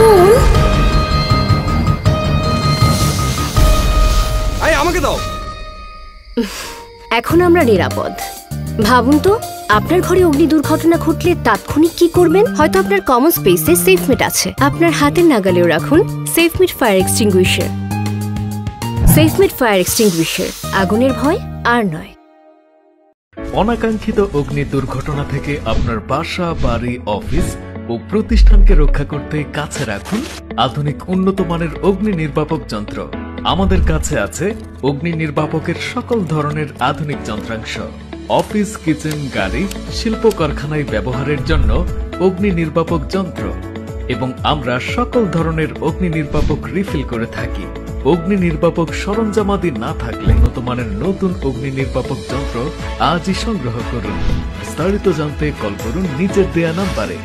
Phone. আমাকে দাও। এখন আমরা নিরাপদ। ভাবুন তো, আপনার ঘরে অগ্নি দুর্ঘটনা ঘটলে তাৎক্ষণিক কি করবেন? হয়তো আপনার কমন স্পেসে সেফমেট আছে, আপনার হাতের নাগালেও রাখুন সেফমেট ফায়ার এক্সটিংগুইশার। সেফমেট ফায়ার এক্সটিংগুইশার, আগুনের ভয় আর নয়। অনাকাঙ্ক্ষিত অগ্নি দুর্ঘটনা থেকে আপনার বাসা, বাড়ি, অফিস ও প্রতিষ্ঠানকে রক্ষা করতে কাছে রাখুন আধুনিক উন্নত মানের অগ্নি নির্বাপক যন্ত্র। আমাদের কাছে আছে অগ্নি নির্বাপকের সকল ধরনের আধুনিক যন্ত্রাংশ। অফিস, কিচেন, গাড়ি, শিল্প কারখানায় ব্যবহারের জন্য অগ্নি নির্বাপক যন্ত্র এবং আমরা সকল ধরনের অগ্নি নির্বাপক রিফিল করে থাকি। অগ্নি নির্বাপক সরঞ্জামাদি না থাকলে উন্নত মানের নতুন অগ্নি নির্বাপক যন্ত্র আজই সংগ্রহ করুন। বিস্তারিত জানতে কল করুন নিচের দেয়া নাম্বারে।